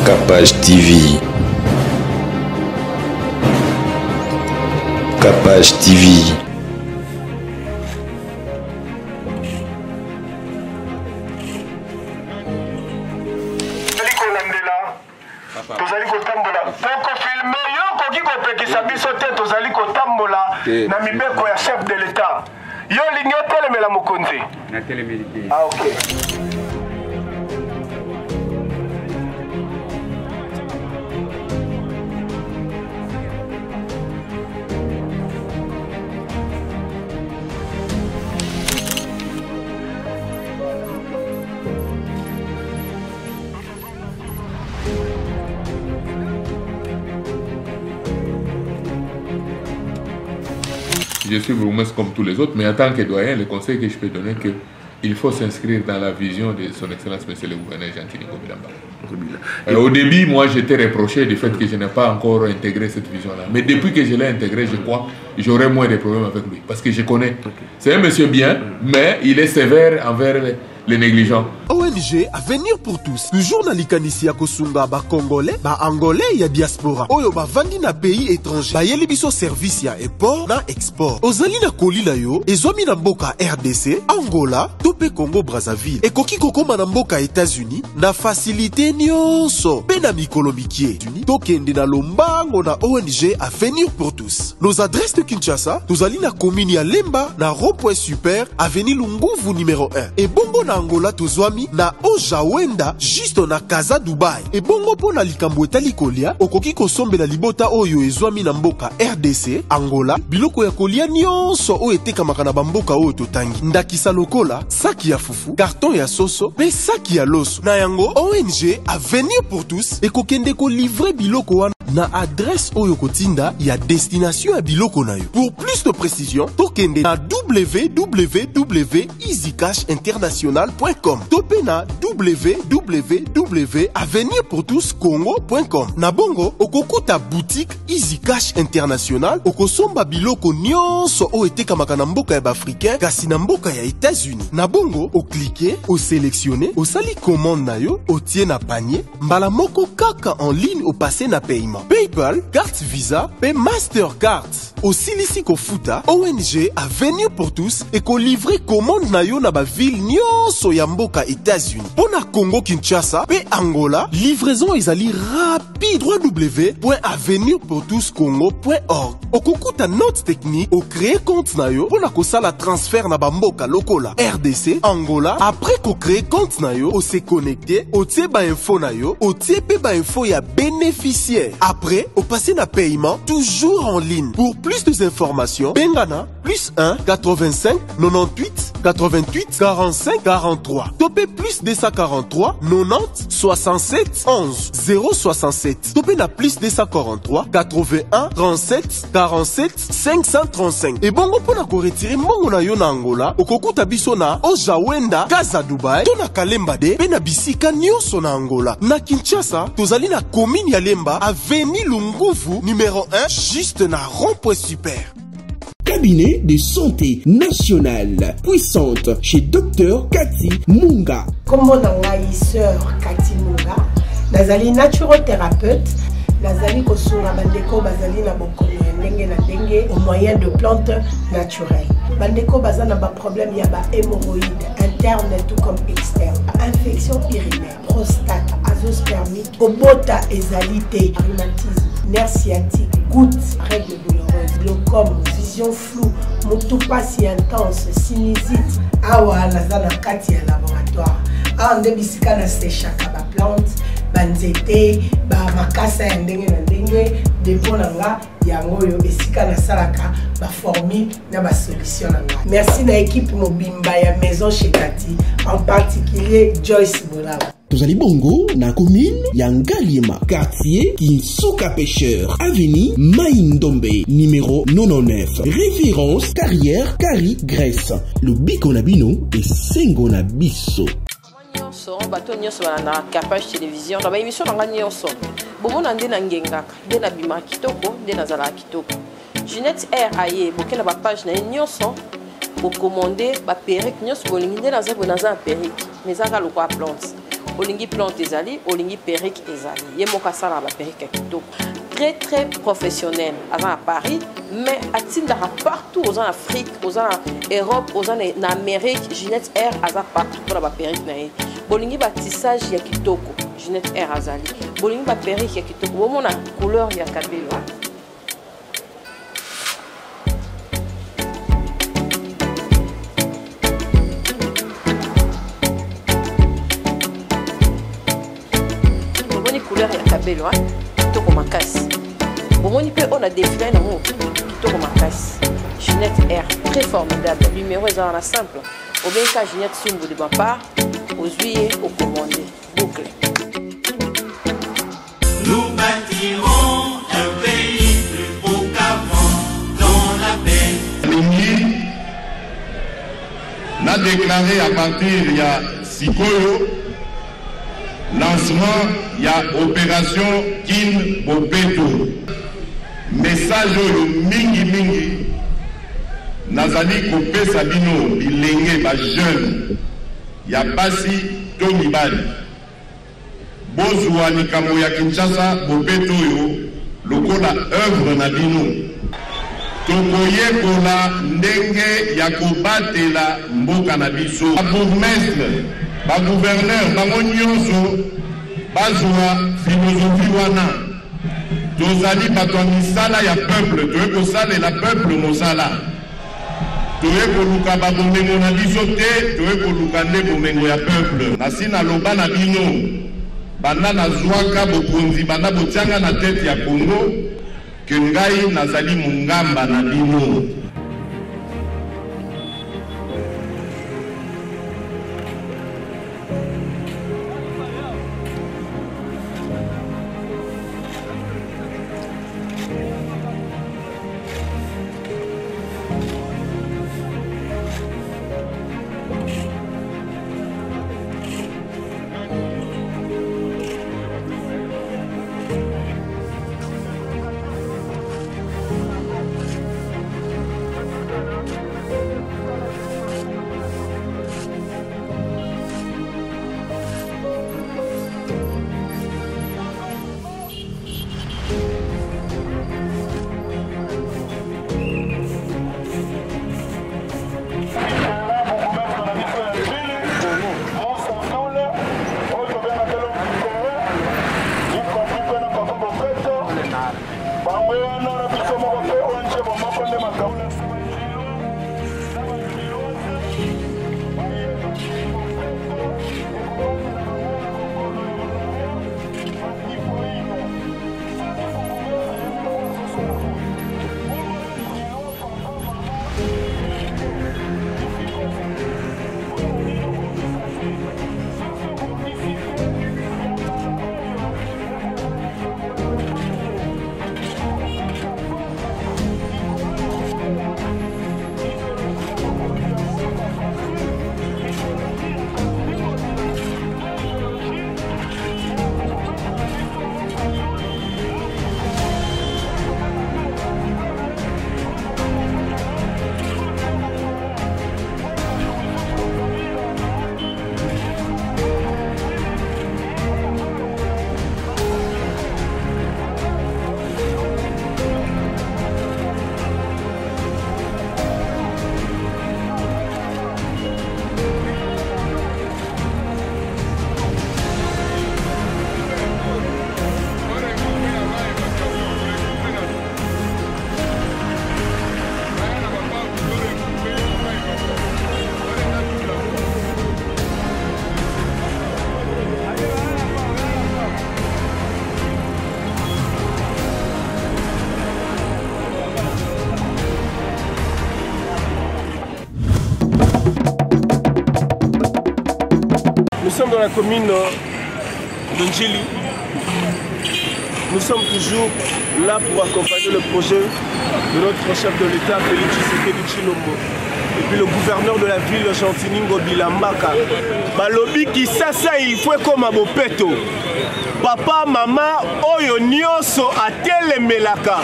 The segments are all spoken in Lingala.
Capage TV. Capage TV. tozali kotambola poko filme yo koki kopekisa biso te tozali kotambola na mibeko ya chef de l'état yo lingi otelemela mokonzi na telemedité. Ah, ok. Je suis bourgmestre comme tous les autres, mais en tant que doyen, le conseil que je peux donner, que il faut s'inscrire dans la vision de son Excellence Monsieur le Gouverneur Jean-Thierry Ngomilamba. Au début, moi, j'étais reproché du fait que je n'ai pas encore intégré cette vision-là. Mais depuis que je l'ai intégré, je crois, j'aurai moins de problèmes avec lui. Parce que je connais. C'est un monsieur bien, mais il est sévère envers les négligents. ONG Avenir pour tous. Toujours na likanisi ya kosunga ba Congolais, ba Angolais ya diaspora. Oyo ba vandi na pays étranger. Ba yeli biso service ya import na export. Ozali na kolila yo, ezwami na mboka RDC, Angola, tope Congo Brazzaville. Ekoki kokoma na mboka États-Unis, na facilité nyonso. Pe na mikolo mikie. Tokende na lombango na ONG Avenir pour tous. Nos adresses de Kinshasa, tozali na commune ya Lemba, na rond-point super, avenue Lunguvu numéro 1. Et bongo na Angola tozwami na Ojawenda juste na Casa Dubai. Et bongo po na likambo etali kolia okoki kosombe na libota oyo ezwami na mboka RDC, Angola, biloko ya kolia nyonso oyo etekamaka na bamboka oyo totangi. Ndakisa lokola, saki ya fufu, carton ya soso, pe saki ya loso. Na yango ONG Avenir pour tous ekokende ko livrer biloko wana na adresse oyo kotinda ya destination ya biloko na yo. Pour plus de précision, tokende na www.easycashinternational.com. Topé na www.avenirpourtouscongo.com. Na bongo, okokuta boutique Easy Cash International, okosomba biloko nyonso o etekamaka na mboka ya Africain, kasi na mboka ya États-Unis. Na bongo, okliquer, o sélectionner, o sali commande na yo, o tie na panier, mbala moko kaka en ligne o passé na paiement. PayPal, carte Visa, pe Mastercard. Au silisi kofuta, ONG Avenir pour tous et ko livrer commande na yo na ba ville nyonso ya mboka États-Unis. Pona Congo Kinshasa, pe Angola, livraison ezali rapide. www.avenirpourtouscongo.org. Okukuta note technique, au créer compte na yo, pona ko sala transfert na ba mboka lokola RDC, Angola. Après ko créer compte na yo, o se connecter, o tie ba info na yo, o tie pe ba info ya bénéficiaire. Après, au passer na paiement, toujours en ligne. Pour plus d'informations, Bengana, plus 1, 85, 98, 88, 45, 43. Topé plus 243, 90, 67, 11, 067. Topé na plus 243, 81, 37, 47, 535. Et bongo pona ko retirer mongo na yo na Angola, okokuta biso na Ojawenda, Casa Dubai, tona Kalemba de, pe na bisika nyonso na Angola. Na Kinshasa, tozali na commune ya Lemba, avenue Lunguvu, numéro 1, juste na rond-point super. Cabinet de santé nationale puissante chez Dr Cathy Munga. Comme on a sœur Cathy Munga, nazali naturothérapeute, nazali kosunga bandeko bazali na bokono ndenge na ndenge au moyen de plantes naturelles. Bandeko bazana ba problème ya ba hémorroïdes interne tout comme externe, infection urinaire, prostate, azoospermite, obota ezalité, rhumatisme, nerf sciatique, gouttes, règles douloureuses, glaucome, vision floue, motupa si intense, sinusite. Awa nazana kati ya laboratoire. Awa nde bisika na séchaka ba plante, banzete, ba makasa ya ndenge na ndenge, depo nanga yango yo esika na salaka ba formule na ba solution nanga. Merci na équipe mobimba ya maison chez Cathy, en particulier Joyce Bolaba. Tozali bongo na commune ya Ngaliema, quartier Kinsuka Pêcheur, avenue Maïndombe, numéro 99. Référence carrière Kari Grèce. Le biko na bino et sengo na biso. Bato nyonso na Capage télévision na ba émission na nyonso bomona nde na ngengaka nde na bima kitoko nde na zala kitoko Ginette R aye bokela ba page na nyonso bo commander ba perruque nyonso bolingi nde na za perruque mais aka lokwa plante olingi plante ezali olingi perruque ezali ye moko asala ba perruque ya kitoko très très professionnel à Paris mais atindaka partout aux Afrique aux Europe aux en Amérique Ginette Air aza partout pour la perruque na ye bolingi ba tissage ya kitoko Ginette Air azali bolingi ba perruque ya kitoko bomona couleur ya kabelo couleur ya kabelo kitoko makasi bomoni pe on a défilé na mo kitoko makasi Ginette Air très formidable numéro est la simple au bien ka Ginette Sumbu de ma part aux huiles au commandé boucle. Nous bâtirons un pays plus beau qu'avant dans la paix. Lungi n'a déclaré à partir il y a Sikoyo lancement, il y a opération Kin Bopeto. Message mingi nazali kopé sabino bilenge ba jeune ya basi to mibali bozwa likambo ya Kinshasa Bopeto yo lokola œuvre na bino tokoyekola ndenge ya kobatela mboka na biso ba bourgmestre ba gouverneur bango nyonso bazwa philosophie wana tozali bato ya misala ya peuple toye kosalela peuple mosala toye koluka babomengo na biso te toye koluka nde bomengo ya peuple nasi naloba na bino banda nazwaka bokonzi banda botianga na tete ya Congo ke ngai nazali mongamba na bino. Nous sommes dans la commune de Ndjili. Nous sommes toujours là pour accompagner le projet de notre chef de l'État, Félix Tshisekedi Tshilombo. Et puis le gouverneur de la ville, Chantiningo Bilambaka. Balobi Kisasa, il faut comme à Bopeto. Papa, maman, oyo nyonso atelemelaka.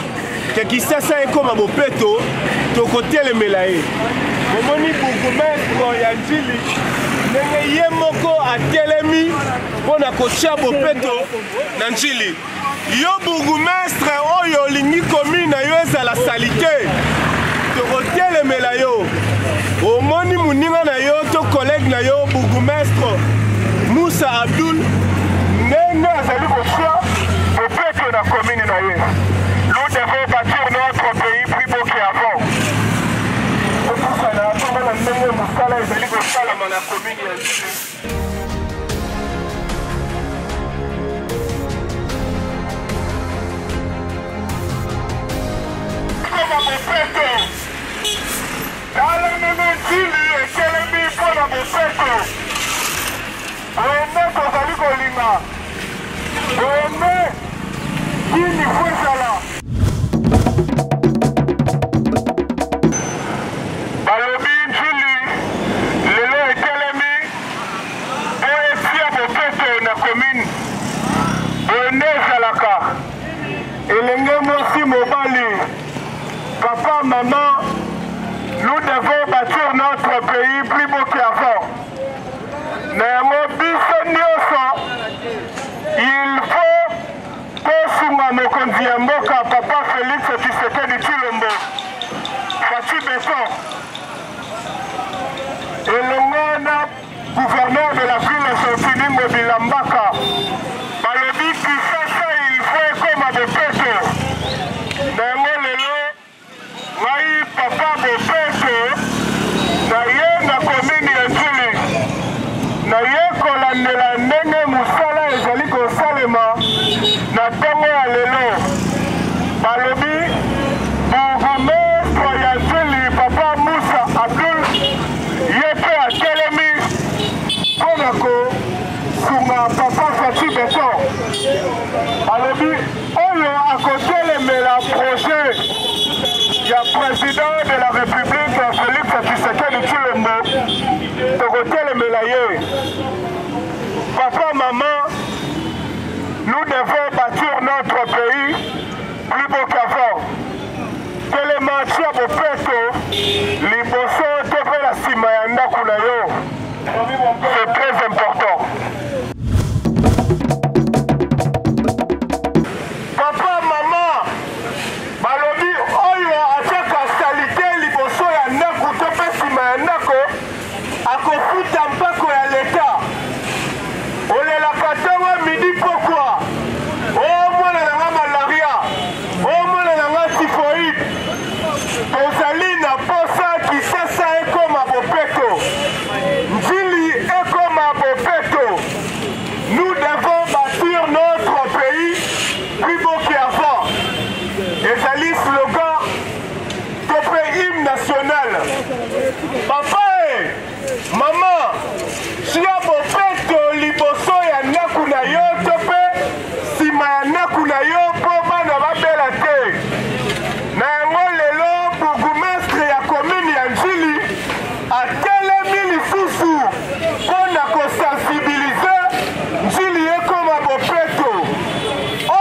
Que Kisasa est comme à Bopeto, toko telemelaye. Momoni bourgmestre ya Ndjili. ndenge ye moko atelemi mpona kotia bopeto na njili. Yo bourgmestre oyo olingi commune na yo ezala sali te, tokotelemela yo. Omoni moninga na yo to collègue na yo bourgmestre Moussa Abdul ndenge azali kotia bopeto na commune na ye. Nous devons bâtir notre pays plus beau qu'avant. Papa, maman, nous devons bâtir notre pays plus beau qu'avant. Il faut que mokonzi ya mboka Papa Félix Tshisekedi Tshilombo Fatou Besson elongo na gouverneur de la ville Santini Mobila Mbaka balobi Kinshasa il faut ekoma bopeto na yango lelo ngai Papa bopeto na ye na komini ya Njili na ye kolandela ndenge mosala ezali kosalema na ntongo ya lelo balobi bourgmestre ya Njili Papa Moussa Abdul ye mpe atelemi mpona kosunga Papa Fatou Besson balobi oyo akotelemela projet ya président de la République Félix Tshisekedi Tshilombo tokotelemela ye. Papa, maman, nous devons bâtir notre pays plus beau qu'avant. Telematia bopeto liboso tope la sima ya ndako na yo. C'est très important. Papa, maman, balobi oyo ateka salite liboso ya ndako tope sima ya ndako akofuta mpako ya leta. Olelaka ntango midi pokwa omona nanga malaria omona nanga typhoïde tozali na posa Kinshasa ekoma bopeto Njili ekoma bopeto. Nous devons bâtir notre pays plus beau qu'avant. Ezali slogan tope hymne national. Papa et maman chia bopeto liboso ya ndaku na yo tope sima ya ndaku na yo mpo bana babela te. Na yango lelo bourgmestre ya komini ya Njili atelemi lisusu mpona kosensibilize Njili ekoma bopeto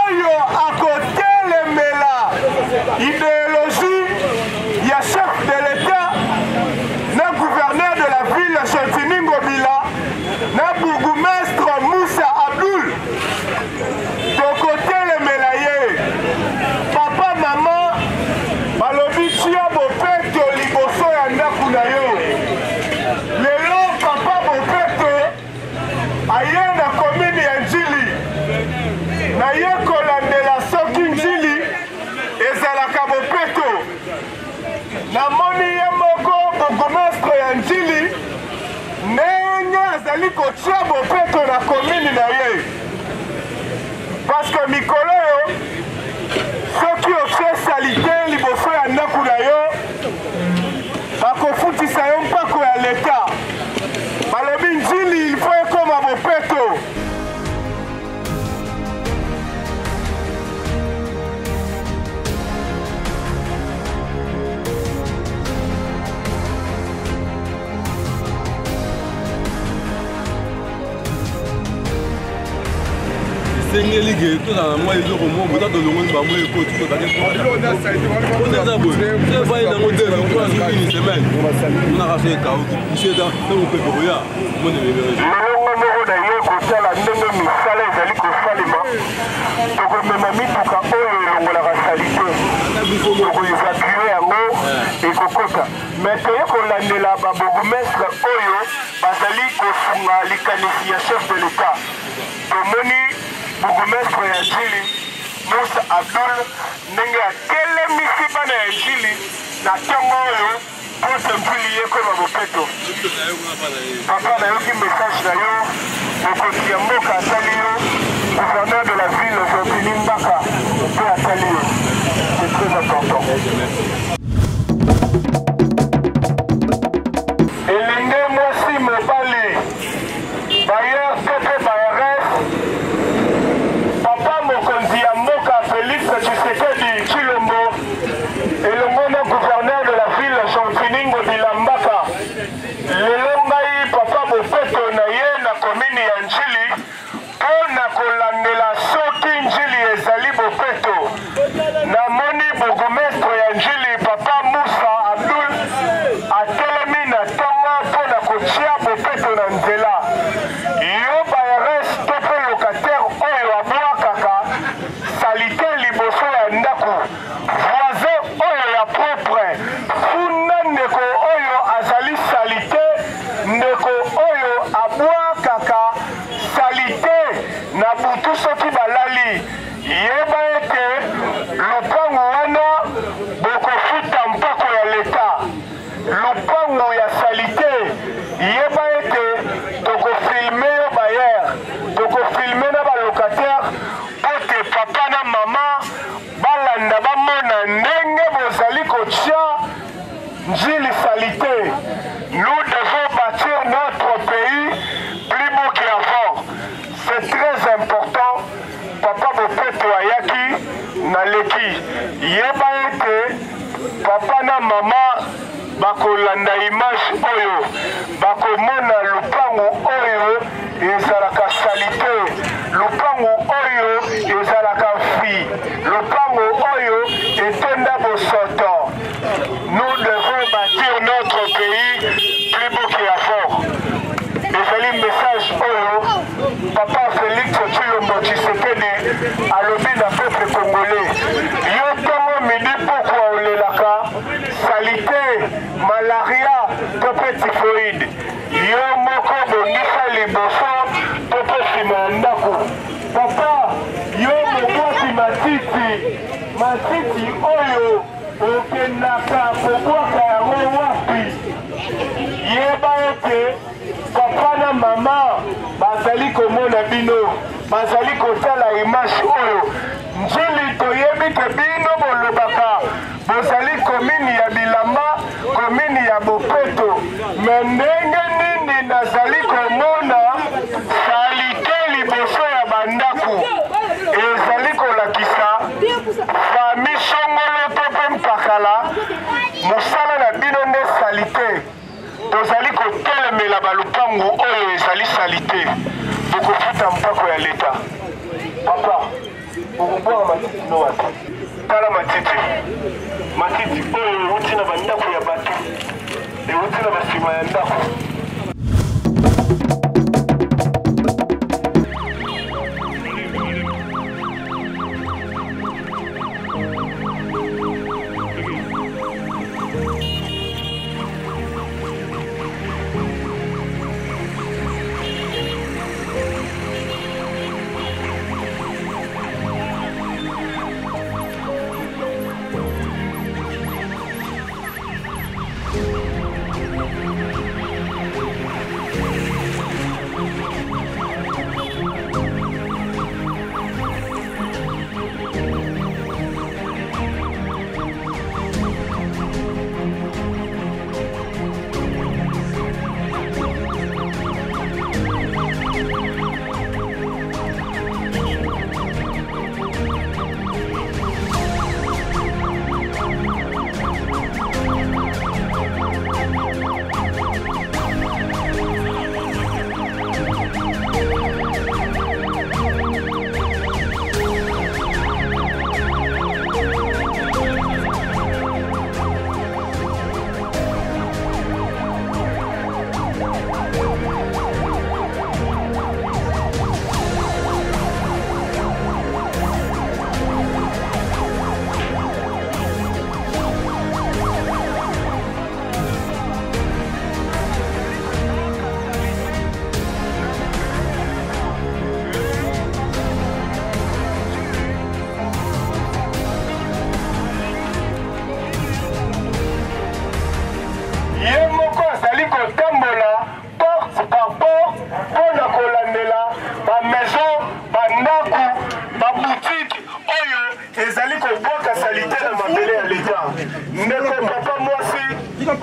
oyo akotelemela idéologie ya chef de l'État na gouverneur de la ville Santini Mobila na bourgmestre Moussa Abdul tokotelemela ye. Papa, maman, balobi tia bopeto liboso ya ndaku na yo. Lelo papa bopeto aye na komini ya Njili na ye kolandela soki Njili ezalaka bopeto. Namoni ye moko bourgmestre ya Njili ndenge azali kotia bopeto na komini na ye. Parce que mikolo yo soki otie salite liboso ya ndaku na yo bakofutisa yo mpako ya leta. Balobi Njili il faut ekoma bopeto. esengeli ke tout dans moi les jours moi bout de longue ba moi écoute tout ba on est ça bon c'est pas dans modèle une semaine on a racheté cao monsieur dans on peut boya mon ne me na ye kosala ndenge misala ezali kosalema tokomema mituka oyo elongolaka salite tokoevacue yango ekokota mais toye kolandela babogumestre oyo bazali kosunga likanisi ya chef de l'état tomoni bogumestre ya jili Moussa Abdul ndenge atelemisi bana ya jili na ntongo oyo pour mpuli comme à Bopeto. Papa n'a eu message d'ailleurs au quotidien Moka Salio, gouverneur de la ville Jean-Philippe Mbaka, pour à Salio. C'est très important. Et l'ingé moi si me balé, d'ailleurs c'était Bayarès, papa Mokonzi à Moka Félix Tshisekedi Chilombo, et le monde gouverneur de la ville Jean-Philippe Bilambaka. Lelongai papa Bopeto na ye na komini ya Njili pona kolandela soki Njili ezali Bopeto na moni bourgmestre ya Njili papa Moussa Abdul atelemi na tonga pona kotia Bopeto na nzela yo Bayarès to pe locataire oyo abwakaka salite liboso ya ndako voisin oyo ya propre kuna ndeko oyo azali salite ndeko oyo abwakaka salite na butu soki balali yeba ete lopango wana bokofuta mpako ya leta lopango ya salite yeba ete tokofilme yo bayer tokofilme na balocataire pote papa na mama balanda bamona ndenge bozali kotia Njili salité. Nous devons bâtir notre pays plus beau qu'avant. C'est très important. Papa Bopeto Ayaki Naleki. Yeba ete papa na mama bakolanda image oyo bakomona lupango oyo ezalaka salite lupango oyo ezalaka fi lupango oyo etenda bosoto. Nous devons bâtir notre pays plus beau qu'avant. ezali message oyo papa Félix Chilombo Tshisekedi alobi na peuple congolais yo ntongo midi pokwa olelaka salite malaria to pe typhoïde yo moko bongisa liboso to pe nsima ya ndako papa yo mobwaki matiti oyo okendaka kobwaka yango wapi yeba ete papa na mama bazali komona bino bazali kotala image oyo Njili toyebi ke bino bolobaka bozali komini ya Bilamba komini ya Bopeto me ndenge nini nazali komona salite liboso ya bandaku ezali kolakisa fami songolo to mpe mpakala mosala na bino nde salite tozali kotelemela balupango oyo ezali salite bokofuta mpako ya leta papa okobwaka matiti no wapi tala matiti oyo ewuti na bandako ya bato ewuti na basima ya ndako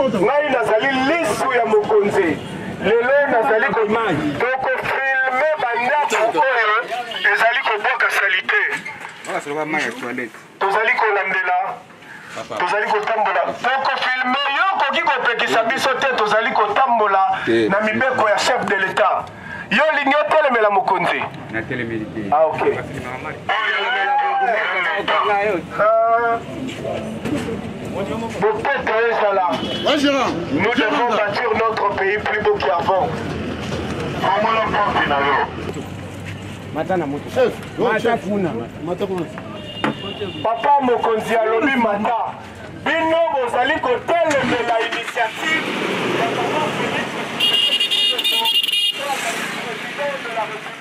ngai nazali lisu ya mokonzi lelo nazali tokofilme bandako oyo ezali kobwaka salite tozali kolandela tozali kotambola tokofilme yo koki kopekisa biso te tozali kotambola na mibeko ya chef de l'état yo lingi otelemela mokonzi ok Peut-être nous devons bâtir notre pays plus beau qu'avant. Papa mokonzi alobi mata bino bozali kotelemela initiative ya papa Félix de la République.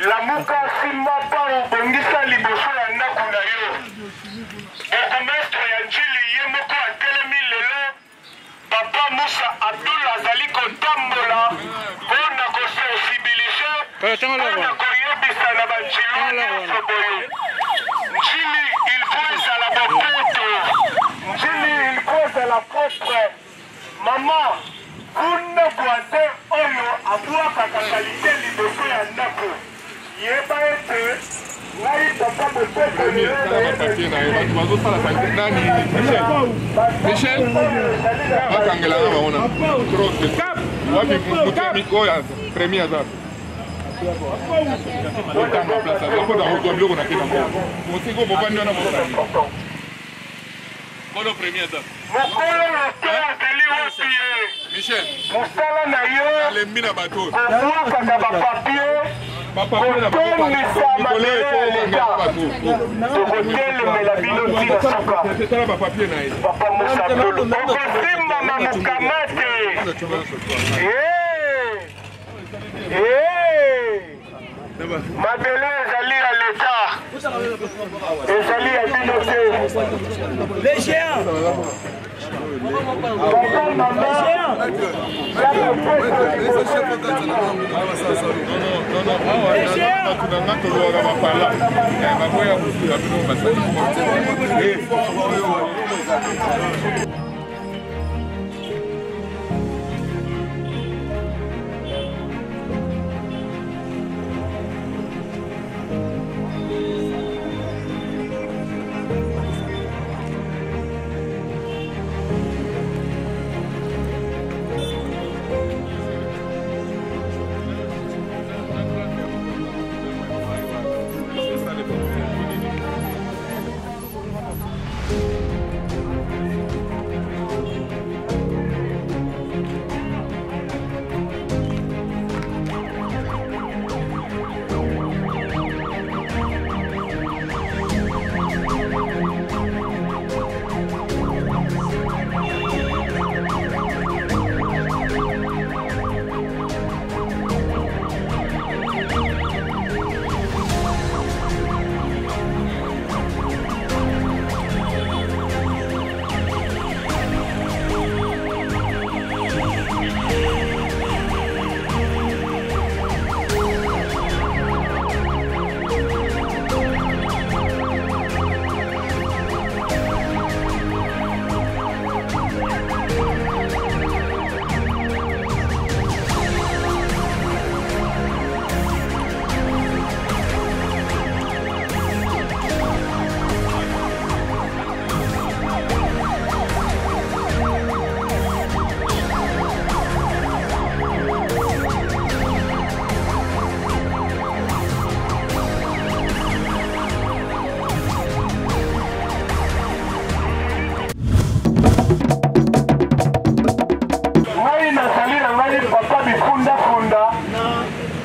lamuka simba pa obongisa liboso ya ndako na yo bourgmestre ya njili ye moko atelemi lelo papa Musa Abdul azali kotambola mpona kosensibilize mpona koyebisa na banjilo nyonso boye njili il faut ezala bopoto njili il faut ezala propre mama kuna voisin oyo abwakaka kalite liboso ya ndako yeba ete Michel, premier hasard. Michel, Mabele ezali à l'État. Ezali à Binoté. Les géants.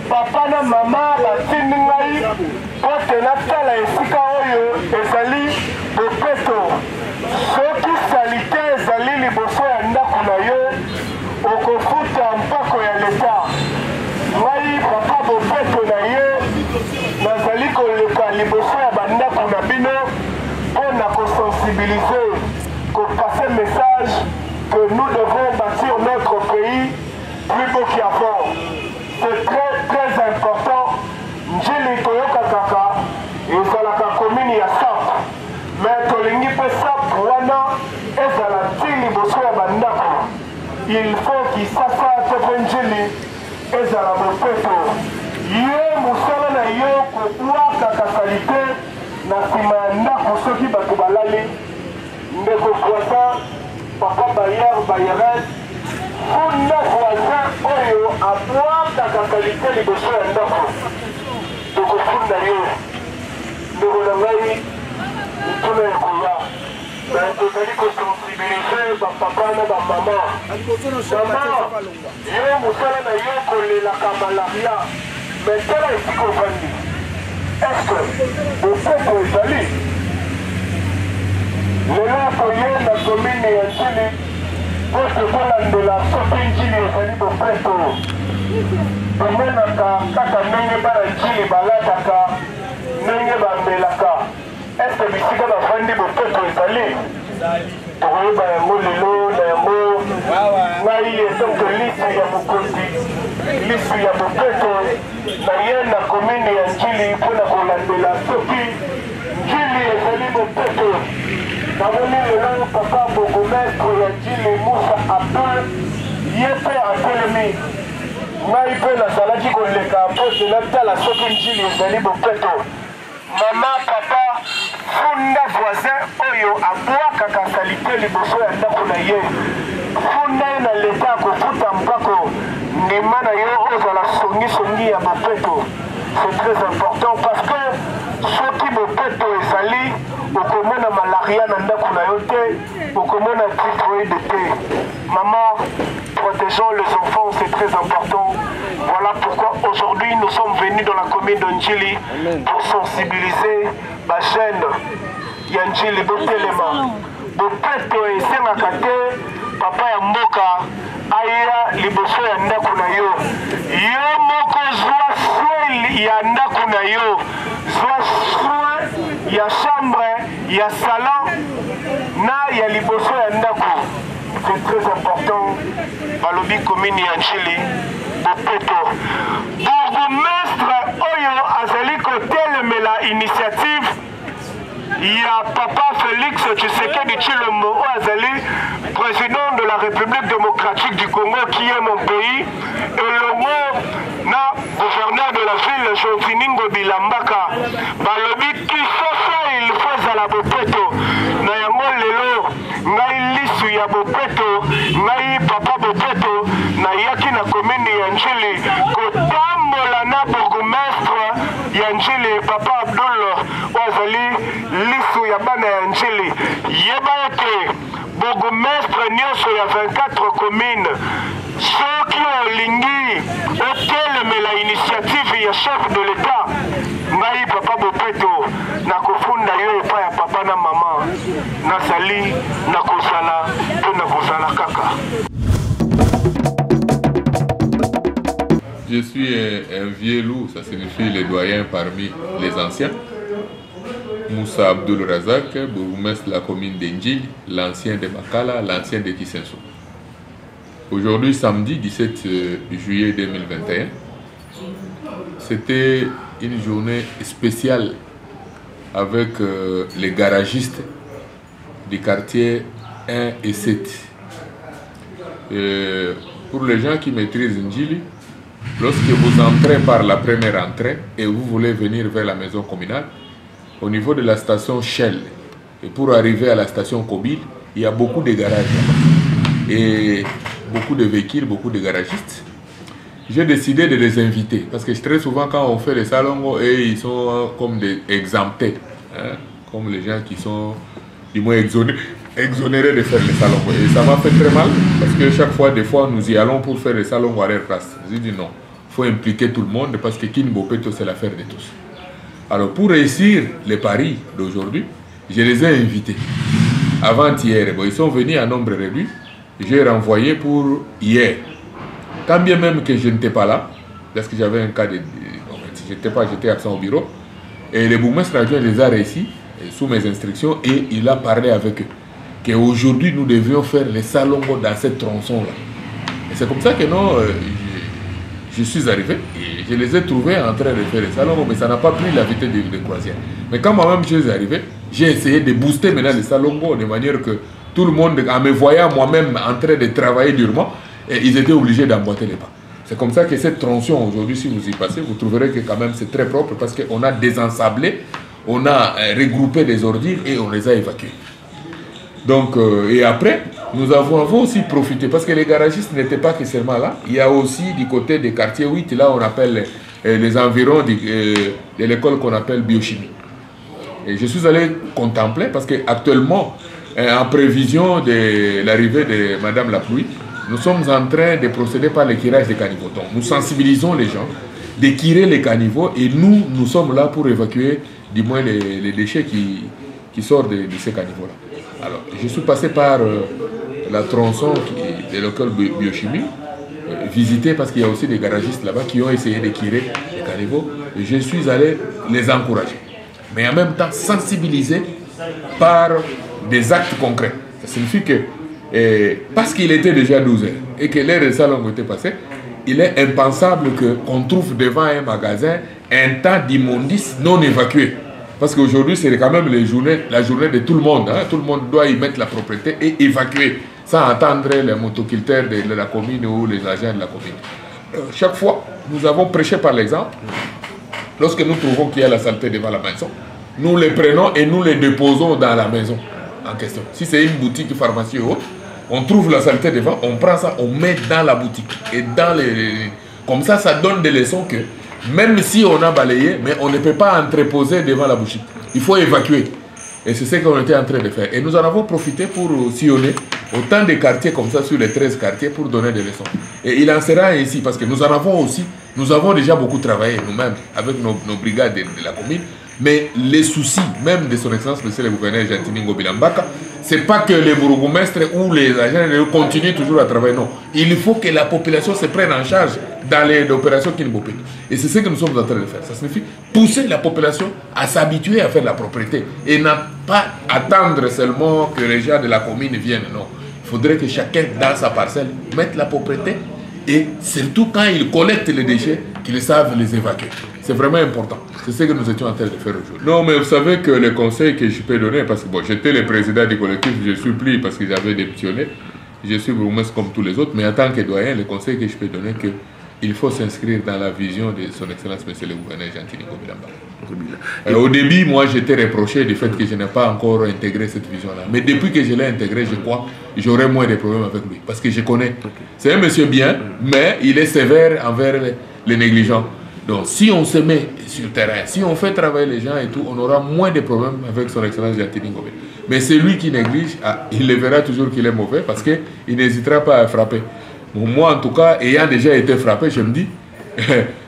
Papa na mama batindi ngai pote natala esika oyo ezali bopeto soki salite ezali liboso ya ndako na yo okofuta mpako ya leta ngai papa bopeto na ye nazali koleka liboso ya bandako na bino mpona kosensibilize kopase message que nous devons bâtir notre pays plus beau qu'avant. C'est très important. Njili toyoka kaka ezalaka commune ya Sap. Mais tolingi pe Sap wana ezala tili boso ya bandako. Il faut qu'il sasa tepe njili ezala bopeto. Ye musala na yo kokua kaka salite na sima ya ndako soki bato balali. Ndeko voisin, papa Bayard Bayeret. Funda voisin oyo abwaka kalite liboso ya ndako tokofunda ye ndeko na ngai mpona ya koya tozali kosensibilize bapapa na bamama ye mosala na yo kolelaka malaria me tala esika ovandi eske bopeto ezali lelo toye na komine ya Njili poste kolandela soki njili ezali bopeto tomonaka kaka ndenge bana njili balataka ndenge bambelaka eske bisika bafandi bopeto ezali tokoyeba yango lelo na yango ngai etonke lisu ya mokonzi lisu ya bopeto na ye na komine ya Njili mpona kolandela soki njili ezali bopeto namoni lelo papa bourgmestre ya Njili Musa Abdul ye mpe atelemi ngai mpe nazalaki koleka mpote natala soki njili ezali bopeto mama papa funda voisin oyo abwakaka salite liboso ya ndako na ye funda ye na leta akofuta mpako ndima na yo ozala songisongi ya bopeto. C'est très important parce que soki bopeto ezali okomona malaria na ndako na yo te okomona typhoïde te. Maman, protégeons les enfants, c'est très important. Voilà pourquoi aujourd'hui nous sommes venus dans la commune de Njili pour sensibiliser ma jeune Njili Botelema. Bopeto esengaka te papa ya mboka aya liboso ya ndako na yo. Yo moko zwa soin ya ndako na yo. Zwa soin ya chambre, ya salon na ya liboso ya ndako. C'est très important. Balobi commune ya Njili Bopeto. Bourgmestre oyo azali kotelemela initiative ya papa Félix Tshisekedi Tshilombo Azali, président de la République démocratique du Congo qui est mon pays, et le mot na gouverneur de la ville Jean-Finingo Bilambaka balobi kisosa il faut à la Bopeto na yango lelo ngai lisu ya Bopeto ngai papa Bopeto na yaki na commune ya Njili kotambola na bourgmestre ya Njili papa Abdul Azali lisu ya bana ya Njili yeba ete bourgmestre nyonso ya 24 communes soki olingi otelemela initiative ya chef de l'État ngai papa Bopeto nakofunda yo epai ya papa na mama nazali nakozala mpe nakozala kaka. Je suis un vieux loup, ça signifie les doyens parmi les anciens. Moussa Abdul Razak, bourgmestre de la commune d'Njili, l'ancien de Makala, l'ancien de Kisenso. Aujourd'hui, samedi 17 juillet 2021, c'était une journée spéciale avec les garagistes du quartier 1 et 7. Pour les gens qui maîtrisent Njili, lorsque vous entrez par la première entrée et vous voulez venir vers la maison communale, au niveau de la station Shell, et pour arriver à la station Kobil, il y a beaucoup de garages là-bas. Et beaucoup de véhicules, beaucoup de garagistes. J'ai décidé de les inviter, parce que très souvent quand on fait les salons, et ils sont comme des exemptés, hein, comme les gens qui sont du moins exonérés de faire les salons. Et ça m'a fait très mal, parce que chaque fois, des fois, nous y allons pour faire les salons à leur place. J'ai dit non, il faut impliquer tout le monde, parce que Kin Bopeto, c'est l'affaire de tous. Alors pour réussir les paris d'aujourd'hui, je les ai invités. Avant-hier, bon, ils sont venus à nombre réduit. J'ai renvoyé pour hier. Quand bien même que je n'étais pas là, parce que j'avais un cas de... j'étais absent au bureau, et le bourgmestre adjoint les a réussi, sous mes instructions, et il a parlé avec eux. Qu'aujourd'hui, nous devions faire les salons dans cette tronçon-là. Et c'est comme ça que non... je suis arrivé et je les ai trouvés en train de faire les salons, mais ça n'a pas pris la vitesse de croisière. Mais quand moi-même je suis arrivé, j'ai essayé de booster maintenant les salons de manière que tout le monde, en me voyant moi-même en train de travailler durement, et ils étaient obligés d'emboîter les pas. C'est comme ça que cette tronçon aujourd'hui, si vous y passez, vous trouverez que quand même c'est très propre parce qu'on a désensablé, on a regroupé des ordures et on les a évacués. Donc, et après, nous avons aussi profité, parce que les garagistes n'étaient pas que seulement là. Il y a aussi du côté des quartiers 8, là on appelle les environs de l'école qu'on appelle biochimie. Et je suis allé contempler, parce qu'actuellement, en prévision de l'arrivée de Madame la Pluie, nous sommes en train de procéder par l'équirage des caniveaux. Donc, nous sensibilisons les gens d'équirer les caniveaux et nous sommes là pour évacuer du moins les déchets qui sortent de ces caniveaux-là. Alors, je suis passé par la tronçon de l'école biochimie, visiter parce qu'il y a aussi des garagistes là-bas qui ont essayé d'équirer les caniveaux. Et je suis allé les encourager. Mais en même temps, sensibiliser par des actes concrets. Ça signifie que, parce qu'il était déjà 12 heures et que l'heure de salon était passée, il est impensable qu'on trouve devant un magasin un tas d'immondices non évacués. Parce qu'aujourd'hui, c'est quand même la journée de tout le monde. Hein. Tout le monde doit y mettre la propriété et évacuer, sans attendre les motoculteurs de la commune ou les agents de la commune. Chaque fois, nous avons prêché par l'exemple. Lorsque nous trouvons qu'il y a la saleté devant la maison, nous les prenons et nous les déposons dans la maison en question. Si c'est une boutique, pharmacie ou autre, on trouve la saleté devant, on prend ça, on met dans la boutique. Et dans comme ça, ça donne des leçons que même si on a balayé, mais on ne peut pas entreposer devant la boutique. Il faut évacuer. Et c'est ce qu'on était en train de faire. Et nous en avons profité pour sillonner autant de quartiers comme ça sur les 13 quartiers pour donner des leçons. Et il en sera ainsi parce que nous en avons aussi, nous avons déjà beaucoup travaillé nous-mêmes avec nos brigades de la commune. Mais les soucis, même de son excellence, monsieur le gouverneur Jantini Ngobila Mbaka, c'est pas que les bourgmestres ou les agents continuent toujours à travailler, non. Il faut que la population se prenne en charge dans les opérations Kinbopé. Et c'est ce que nous sommes en train de faire. Ça signifie pousser la population à s'habituer à faire la propriété et n'a pas attendre seulement que les gens de la commune viennent, non. Il faudrait que chacun dans sa parcelle mette la propriété et surtout quand ils collectent les déchets, qu'ils savent les évacuer. C'est vraiment important. C'est ce que nous étions en train de faire aujourd'hui. Non, mais vous savez que les conseils que je peux donner, parce que bon, j'étais le président du collectif, je supplie parce que j'avais démissionné. Je suis bourgmestre comme tous les autres, mais en tant que doyen, les conseils que je peux donner, que il faut s'inscrire dans la vision de son excellence, monsieur le gouverneur Jantini Ngobila Mbaka. Au début, moi, j'étais reproché du fait que je n'ai pas encore intégré cette vision-là. Mais depuis que je l'ai intégré, je crois, j'aurai moins de problèmes avec lui. Parce que je connais. C'est un monsieur bien, mais il est sévère envers les négligents. Donc, si on se met sur le terrain, si on fait travailler les gens et tout, on aura moins de problèmes avec son excellence Jantini Ngobila. Mais celui qui néglige, il le verra toujours qu'il est mauvais parce qu'il n'hésitera pas à frapper. Bon, moi, en tout cas, ayant déjà été frappé, je me dis,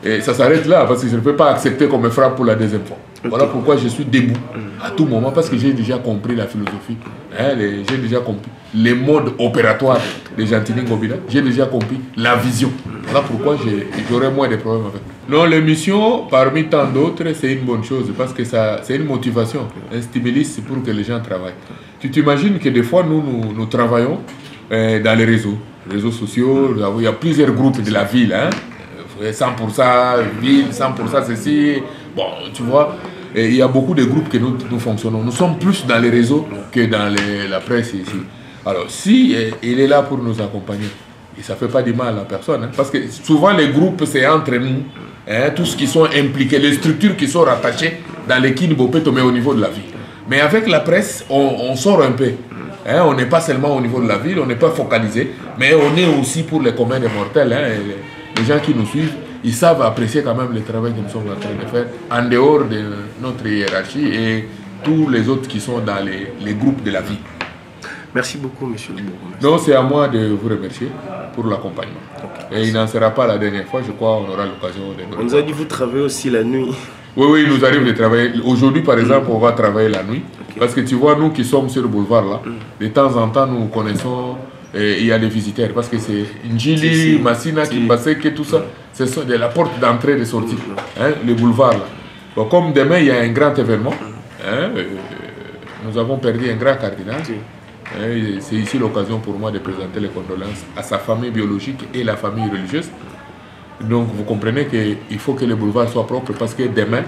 et ça s'arrête là parce que je ne peux pas accepter qu'on me frappe pour la deuxième fois. Voilà pourquoi je suis debout à tout moment parce que j'ai déjà compris la philosophie, j'ai déjà compris les modes opératoires de Jantini Ngobila, j'ai déjà compris la vision. Voilà pourquoi j'aurai moins de problèmes avec. Non, l'émission, parmi tant d'autres, c'est une bonne chose parce que c'est une motivation, un stimulus pour que les gens travaillent. Tu t'imagines que des fois, nous travaillons dans les réseaux sociaux, il y a plusieurs groupes de la ville, 100% ville, 100% ceci, bon, tu vois, et il y a beaucoup de groupes que nous fonctionnons. Nous sommes plus dans les réseaux que dans la presse ici. Alors, si il est là pour nous accompagner, et ça ne fait pas du mal à personne, parce que souvent les groupes, c'est entre nous, tous ceux qui sont impliqués, les structures qui sont rattachées dans les Kinbopeto, mais au niveau de la ville. Mais avec la presse, on sort un peu. On n'est pas seulement au niveau de la ville, on n'est pas focalisé, mais on est aussi pour les communs des mortels. Les gens qui nous suivent, ils savent apprécier quand même le travail que nous sommes en train de faire en dehors de notre hiérarchie et tous les autres qui sont dans les groupes de la vie. Merci beaucoup, monsieur le bourgmestre. Non, c'est à moi de vous remercier pour l'accompagnement. Et il n'en sera pas la dernière fois, je crois qu'on aura l'occasion de... On nous a dit que vous travaillez aussi la nuit. Oui, il nous arrive de travailler. Aujourd'hui, par exemple, on va travailler la nuit. Parce que tu vois, nous qui sommes sur le boulevard là, de temps en temps, nous connaissons, il y a des visiteurs. Parce que c'est Njili, Massina, Kimbaseke, tout ça, c'est de la porte d'entrée et de sortie, le boulevard là. Bon, comme demain, il y a un grand événement, nous avons perdu un grand cardinal. C'est ici l'occasion pour moi de présenter les condoléances à sa famille biologique et la famille religieuse. Donc vous comprenez qu'il faut que le boulevard soit propre parce que demain,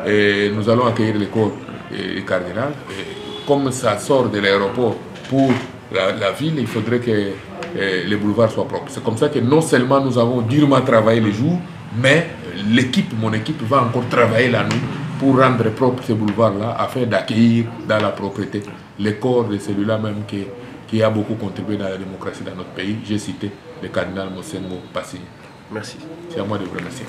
nous allons accueillir le corps du cardinal. Comme ça sort de l'aéroport pour la ville, il faudrait que le boulevard soit propre. C'est comme ça que non seulement nous avons durement travaillé les jours, mais mon équipe va encore travailler la nuit pour rendre propre ce boulevard-là afin d'accueillir dans la propriété les corps de celui-là même qui a beaucoup contribué dans la démocratie dans notre pays. J'ai cité le cardinal Mosengo Passini. Merci. C'est à moi de vous remercier.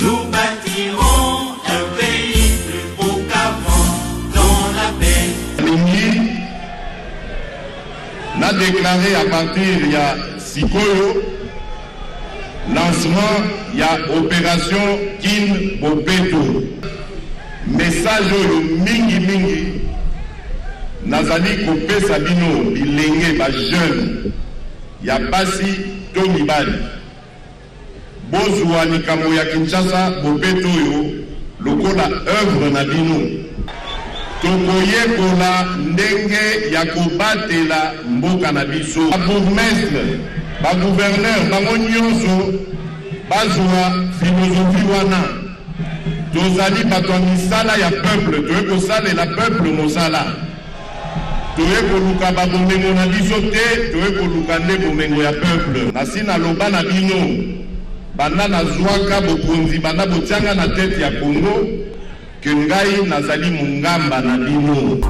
Nous bâtirons un pays plus beau qu'avant, dans la paix. Lingi n'a déclaré à partir il y a Sikoyo lancement il y a opération Kinbopeto. Message oyo mingi nazali kopesa bino bilenge ba jeune ya basi to mibali bozwa likambo ya Kinshasa Bopeto oyo lokola œuvre na bino tokoyekola ndenge ya kobatela mboka na biso ba bourgmestre ba gouverneur bango nyonso bazwa philosophie wana tozali bato ya misala ya peuple toye kosalela peuple mosala toye koluka babomengo na biso te, toye koluka nde bomengo ya peuple. Nasi naloba na bino banda nazwaka bokonzi banda botianga na tete ya Congo ke ngai nazali mongamba na bino.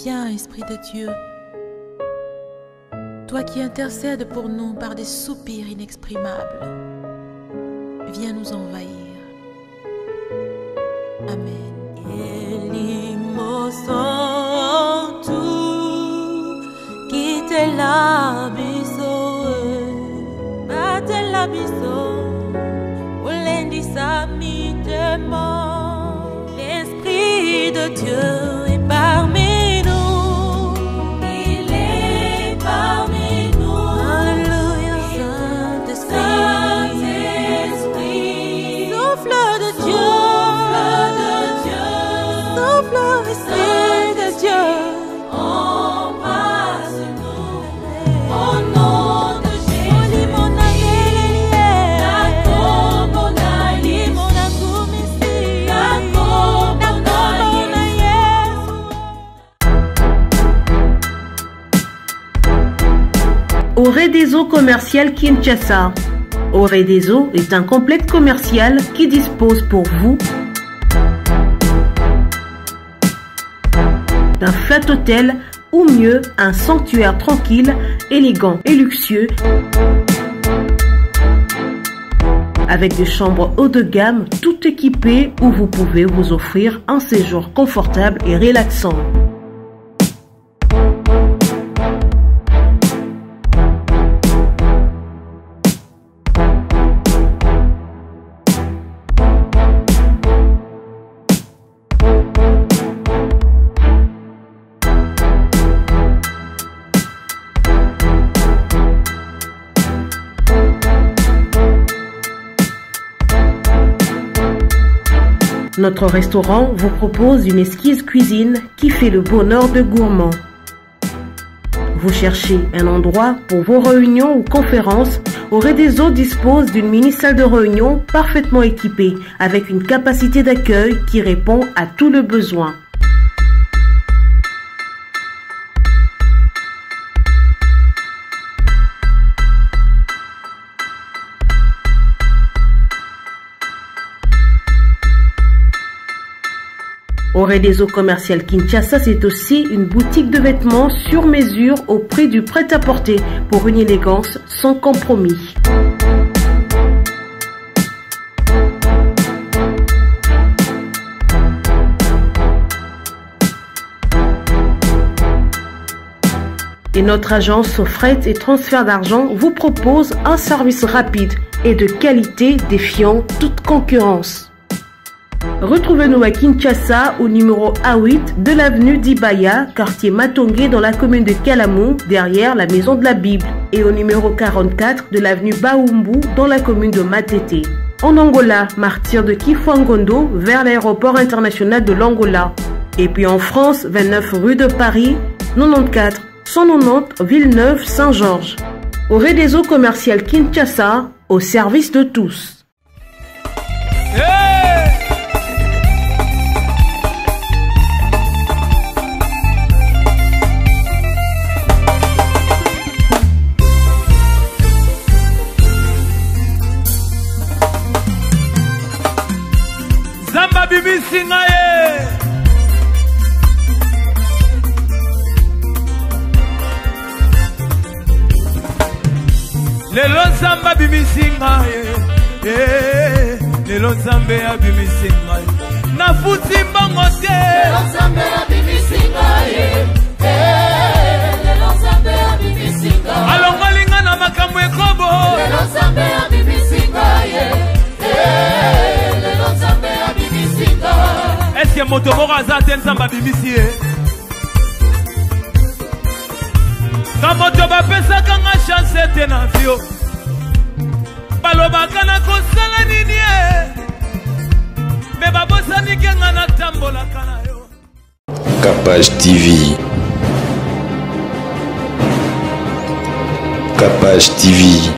Viens, Esprit de Dieu, toi qui intercèdes pour nous par des soupirs inexprimables, viens nous envahir. Amen. L'Esprit de Dieu est parmi nous. Il est parmi nous. Alléluia, Saint-Esprit. Souffle de Dieu. Souffle, Esprit de Dieu. Embrasse-nous au nom de Jésus. Oredeso Commercial Kinshasa. Oredeso est un complexe commercial qui dispose pour vous d'un flat hôtel ou mieux un sanctuaire tranquille, élégant et luxueux avec des chambres haut de gamme tout équipées où vous pouvez vous offrir un séjour confortable et relaxant. Notre restaurant vous propose une exquise cuisine qui fait le bonheur de gourmands. Vous cherchez un endroit pour vos réunions ou conférences? Oredeso dispose d'une mini-salle de réunion parfaitement équipée avec une capacité d'accueil qui répond à tous les besoins. Oredeso Commercial Kinshasa, c'est aussi une boutique de vêtements sur mesure au prix du prêt-à-porter pour une élégance sans compromis. Et notre agence fret et transfert d'argent vous propose un service rapide et de qualité défiant toute concurrence. Retrouvez-nous à Kinshasa au numéro A8 de l'avenue d'Ibaya, quartier Matongé dans la commune de Kalamou, derrière la Maison de la Bible, et au numéro 44 de l'avenue Baoumbu dans la commune de Matete. En Angola, martyr de Kifuangondo vers l'aéroport international de l'Angola. Et puis en France, 29 rue de Paris, 94 190 Villeneuve-Saint-Georges. Oredeso Commercial Kinshasa, au service de tous. bibisinga ye lelo nzambe abibisinga ye lelo nzambe abibisinga ye nafuti mbongo te lelo nzambe abibisinga ye lelo nzambe abibisinga alongolinga na makambo ekobo lelo nzambe abibisinga ye lelo nzambe abibisinga eske moto moko aza te nzambe abibisi ye ka moto bapesaka nga chance te na vio balobaka na kosala nini ye me babosanike nga natambolaka na yo. Capage TV. Capage TV.